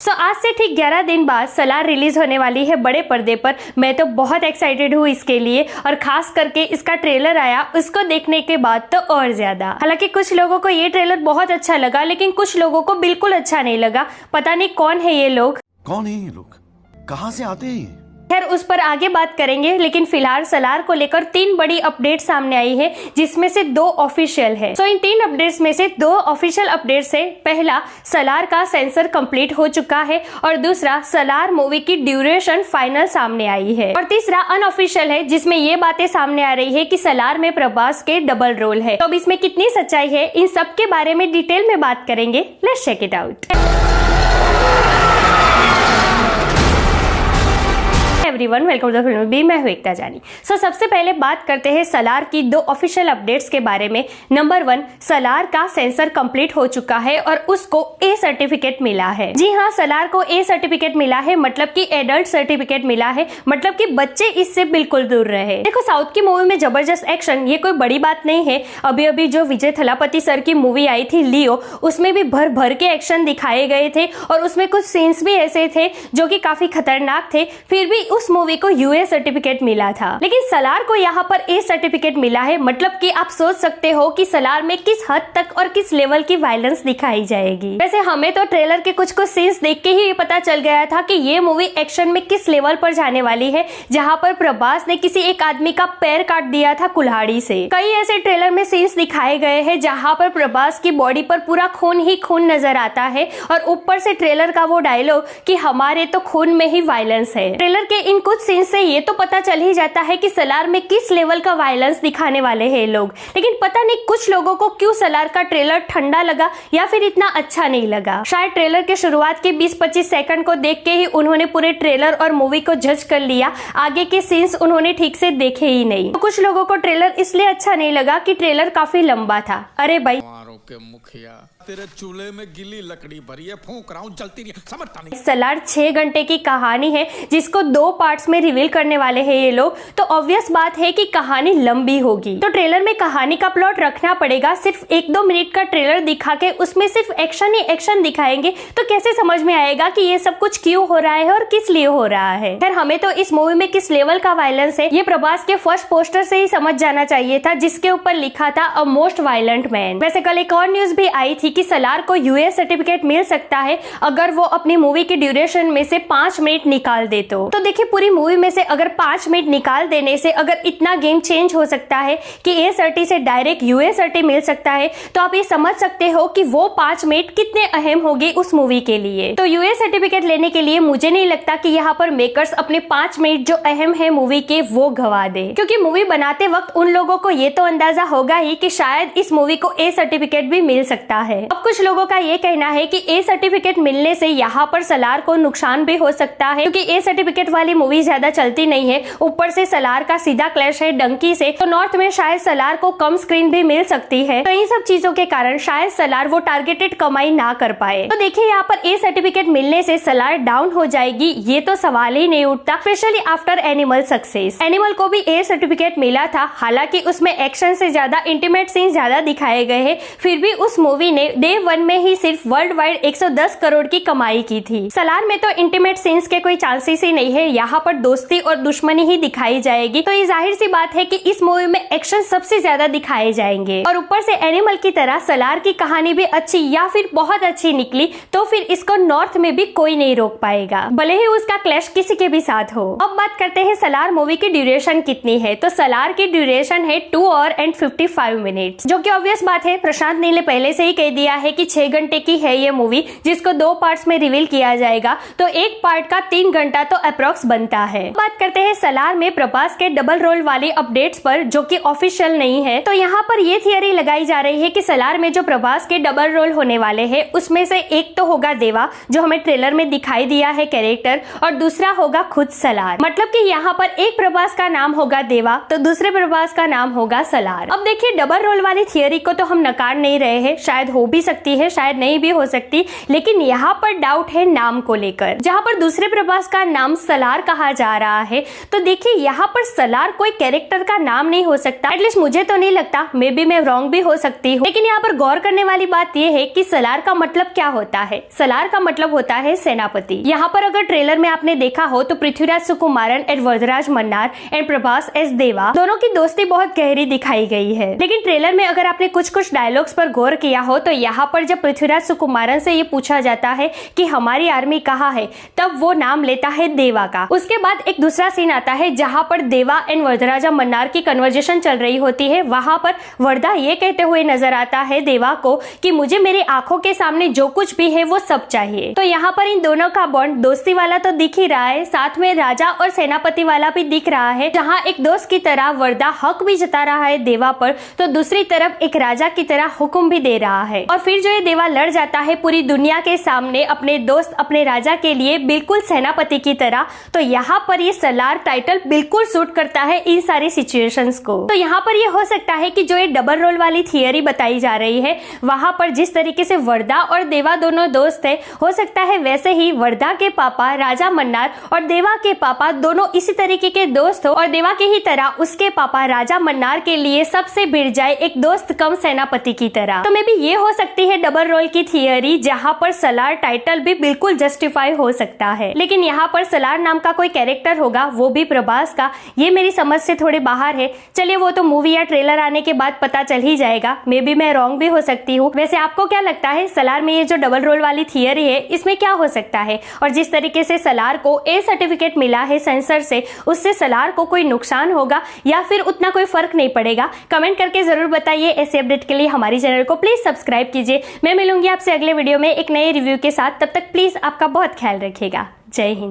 आज से ठीक 11 दिन बाद सलार रिलीज होने वाली है बड़े पर्दे पर। मैं तो बहुत एक्साइटेड हूँ इसके लिए, और खास करके इसका ट्रेलर आया उसको देखने के बाद तो और ज्यादा। हालांकि कुछ लोगों को ये ट्रेलर बहुत अच्छा लगा, लेकिन कुछ लोगों को बिल्कुल अच्छा नहीं लगा। पता नहीं कौन है ये लोग, कौन है ये लोग, कहाँ से आते हैं? खैर उस पर आगे बात करेंगे, लेकिन फिलहाल सलार को लेकर 3 बड़ी अपडेट सामने आई है, जिसमें से 2 ऑफिशियल है। इन 3 अपडेट्स में से 2 ऑफिशियल अपडेट से पहला, सलार का सेंसर कंप्लीट हो चुका है, और दूसरा, सलार मूवी की ड्यूरेशन फाइनल सामने आई है, और तीसरा अनऑफिशियल है, जिसमें ये बातें सामने आ रही है कि सलार में प्रभास के डबल रोल है। तो अब इसमें कितनी सच्चाई है, इन सब के बारे में डिटेल में बात करेंगे। Let's check it out. Everyone, welcome to the film B. मैं हूं एकता जानी। सबसे पहले बात करते हैं सलार की 2 ऑफिशियल अपडेट्स के बारे में। नंबर 1, सलार का सेंसर कंप्लीट हो चुका है और उसको ए सर्टिफिकेट मिला है। जी हाँ, सलार को ए सर्टिफिकेट मिला है, मतलब कि एडल्ट सर्टिफिकेट मिला है, मतलब कि बच्चे इससे बिल्कुल दूर रहे। देखो, साउथ की मूवी में जबरदस्त एक्शन, ये कोई बड़ी बात नहीं है। अभी अभी जो विजय थलापति सर की मूवी आई थी लियो, उसमें भी भर भर के एक्शन दिखाए गए थे, और उसमें कुछ सीन्स भी ऐसे थे जो कि काफी खतरनाक थे। फिर भी उस मूवी को यूए सर्टिफिकेट मिला था, लेकिन सलार को यहाँ पर ए सर्टिफिकेट मिला है। मतलब कि आप सोच सकते हो कि सलार में किस हद तक और किस लेवल की वायलेंस दिखाई जाएगी। वैसे हमें तो ट्रेलर के कुछ सीन्स देख के ही पता चल गया था कि ये मूवी एक्शन में किस लेवल पर जाने वाली है, जहाँ पर प्रभास ने किसी एक आदमी का पैर काट दिया था कुल्हाड़ी से। कई ऐसे ट्रेलर में सीन्स दिखाए गए हैं जहाँ पर प्रभास की बॉडी पर पूरा खून ही खून नजर आता है, और ऊपर से ट्रेलर का वो डायलॉग कि हमारे तो खून में ही वायलेंस है। ट्रेलर के इन कुछ सीन्स से ये तो पता चल ही जाता है कि सलार में किस लेवल का वायलेंस दिखाने वाले हैं लोग। लेकिन पता नहीं कुछ लोगों को क्यों सलार का ट्रेलर ठंडा लगा या फिर इतना अच्छा नहीं लगा। शायद ट्रेलर के शुरुआत के 20-25 सेकंड को देख के ही उन्होंने पूरे ट्रेलर और मूवी को जज कर लिया, आगे के सीन्स उन्होंने ठीक से देखे ही नहीं। तो कुछ लोगों को ट्रेलर इसलिए अच्छा नहीं लगा कि ट्रेलर काफी लंबा था। अरे भाई, मुखिया, तेरे चूल्हे में गिली लकड़ी भरी है, फूंक रहा हूं, जलती नहीं, समझता नहीं। सलार 6 घंटे की कहानी है, जिसको 2 पार्ट्स में रिवील करने वाले हैं ये लोग। तो ऑब्वियस बात है कि कहानी लंबी होगी, तो ट्रेलर में कहानी का प्लॉट रखना पड़ेगा। सिर्फ 1-2 मिनट का ट्रेलर दिखा के उसमें सिर्फ एक्शन ही एक्शन दिखाएंगे तो कैसे समझ में आएगा कि ये सब कुछ क्यों हो रहा है और किस लिए हो रहा है। खैर, हमें तो इस मूवी में किस लेवल का वायलेंस है ये प्रभास के फर्स्ट पोस्टर से ही समझ जाना चाहिए था, जिसके ऊपर लिखा था अ मोस्ट वायलेंट मैन। वैसे कल एक और न्यूज भी आई थी कि सलार को यूएस सर्टिफिकेट मिल सकता है अगर वो अपनी मूवी की ड्यूरेशन में से 5 मिनट निकाल दे। तो देखिए, पूरी मूवी में से अगर 5 मिनट निकाल देने से अगर इतना गेम चेंज हो सकता है कि ए सर्टी से डायरेक्ट यूएस सर्टी मिल सकता है, तो आप ये समझ सकते हो कि वो 5 मिनट कितने अहम होंगे उस मूवी के लिए। तो यूएस सर्टिफिकेट लेने के लिए मुझे नहीं लगता कि यहाँ पर मेकर्स अपने 5 मिनट जो अहम है मूवी के वो गवा दे, क्योंकि मूवी बनाते वक्त उन लोगों को ये तो अंदाजा होगा ही कि शायद इस मूवी को ए सर्टिफिकेट भी मिल सकता है। अब कुछ लोगों का ये कहना है कि ए सर्टिफिकेट मिलने से यहाँ पर सलार को नुकसान भी हो सकता है, क्योंकि ए सर्टिफिकेट वाली मूवी ज्यादा चलती नहीं है। ऊपर से सलार का सीधा क्लैश है डंकी से, तो नॉर्थ में शायद सलार को कम स्क्रीन भी मिल सकती है। तो इन सब चीजों के कारण शायद सलार वो टारगेटेड कमाई ना कर पाए। तो देखिए, यहाँ पर ए सर्टिफिकेट मिलने से सलार डाउन हो जाएगी, ये तो सवाल ही नहीं उठता, specially after animal success. Animal को भी ए सर्टिफिकेट मिला था, हालांकि उसमें एक्शन से ज्यादा इंटीमेट सीन ज्यादा दिखाए गए हैं, फिर भी उस मूवी ने डे 1 में ही सिर्फ वर्ल्ड वाइड 110 करोड़ की कमाई की थी। सलार में तो इंटीमेट सीन्स के कोई चांसेस ही नहीं है, यहाँ पर दोस्ती और दुश्मनी ही दिखाई जाएगी। तो ये जाहिर सी बात है कि इस मूवी में एक्शन सबसे ज्यादा दिखाए जाएंगे, और ऊपर से एनिमल की तरह सलार की कहानी भी अच्छी या फिर बहुत अच्छी निकली तो फिर इसको नॉर्थ में भी कोई नहीं रोक पाएगा, भले ही उसका क्लैश किसी के भी साथ हो। अब बात करते हैं सलार मूवी की ड्यूरेशन कितनी है। तो सलार की ड्यूरेशन है 2 और 55 मिनट, जो कि ऑब्वियस बात है, प्रशांत नील ने पहले से ही कह दिया है कि 6 घंटे की है ये मूवी, जिसको 2 पार्ट्स में रिवील किया जाएगा, तो एक पार्ट का 3 घंटा तो अप्रॉक्स बनता है। बात करते हैं सलार में प्रभास के डबल रोल वाली अपडेट्स पर, जो कि ऑफिशियल नहीं है। तो यहाँ पर ये थियरी लगाई जा रही है कि सलार में जो प्रभास के डबल रोल होने वाले हैं, उसमें से एक तो होगा देवा, जो हमें ट्रेलर में दिखाई दिया है कैरेक्टर, और दूसरा होगा खुद सलार। मतलब कि यहाँ पर एक प्रभास का नाम होगा देवा, तो दूसरे प्रभास का नाम होगा सलार। अब देखिए, डबल रोल वाली थियरी को तो हम नकार नहीं रहे हैं, शायद हो भी सकती है, शायद नहीं भी हो सकती, लेकिन यहाँ पर डाउट है नाम को लेकर। जहाँ पर दूसरे प्रभास का नाम सलार कहा जा रहा है, तो देखिए यहाँ पर सलार कोई कैरेक्टर का नाम नहीं हो सकता, एटलीस्ट मुझे तो नहीं लगता, मे बी मैं रॉन्ग भी हो सकती हूँ। लेकिन यहाँ पर गौर करने वाली बात यह है कि सलार का मतलब क्या होता है। सलार का मतलब होता है सेनापति। यहाँ पर अगर ट्रेलर में आपने देखा हो तो Prithviraj Sukumaran and Varadaraj Mannar and Prabhas as Deva दोनों की दोस्ती बहुत गहरी दिखाई गई है। लेकिन ट्रेलर में अगर आपने कुछ कुछ डायलॉग्स पर गौर किया हो तो यहाँ पर जब पृथ्वीराज सुकुमारन से ये पूछा जाता है कि हमारी आर्मी कहाँ है, तब वो नाम लेता है देवा का। उसके बाद एक दूसरा सीन आता है जहाँ पर देवा एंड वरदराजा मन्नार की कन्वर्जेशन चल रही होती है। वहां पर वर्दा ये कहते हुए नजर आता है देवा को कि मुझे मेरी आंखों के सामने जो कुछ भी है वो सब चाहिए। तो यहाँ पर इन दोनों का बॉन्ड दोस्ती वाला तो दिख ही रहा है, साथ में राजा और सेनापति वाला भी दिख रहा है, जहाँ एक दोस्त की तरह वर्दा हक भी जता रहा है देवा पर, तो दूसरी तरफ एक राजा की तरह हुक्म भी दे रहा है। और फिर जो ये देवा लड़ जाता है पूरी दुनिया के सामने अपने दोस्त अपने राजा के लिए, बिल्कुल सेनापति की तरह, तो यहाँ पर ये सलार टाइटल बिल्कुल सूट करता है इन सारी सिचुएशंस को। तो यहाँ पर ये हो सकता है कि जो ये डबल रोल वाली थियरी बताई जा रही है, वहां पर जिस तरीके से वर्दा और देवा दोनों दोस्त है, हो सकता है वैसे ही वर्दा के पापा राजा मन्नार और देवा के पापा दोनों इसी तरीके के दोस्त हो, और देवा की ही तरह उसके पापा राजा मन्नार के लिए सबसे भिड़ जाए एक दोस्त कम सेनापति की तरह। तो मे भी ये हो सकती है डबल रोल की थियरी, जहां पर सलार टाइटल भी बिल्कुल जस्टिफाई हो सकता है। लेकिन यहाँ पर सलार नाम का कोई कैरेक्टर होगा, वो भी प्रभास का, ये मेरी समझ से थोड़े बाहर है। चलिए वो तो मूवी या ट्रेलर आने के बाद पता चल ही जाएगा, मे बी मैं रॉन्ग भी हो सकती हूँ। वैसे आपको क्या लगता है, सलार में ये जो डबल रोल वाली थियरी है इसमें क्या हो सकता है, और जिस तरीके से सलार को ए सर्टिफिकेट मिला है सेंसर से, उससे सलार को कोई नुकसान होगा या फिर उतना कोई फर्क नहीं पड़ेगा? कमेंट करके जरूर बताइए। ऐसे अपडेट के लिए हमारी चैनल को प्लीज सब्सक्राइब कीजिए। मैं मिलूंगी आपसे अगले वीडियो में एक नए रिव्यू के साथ, तब तक प्लीज आपका बहुत ख्याल रखिएगा। जय हिंद।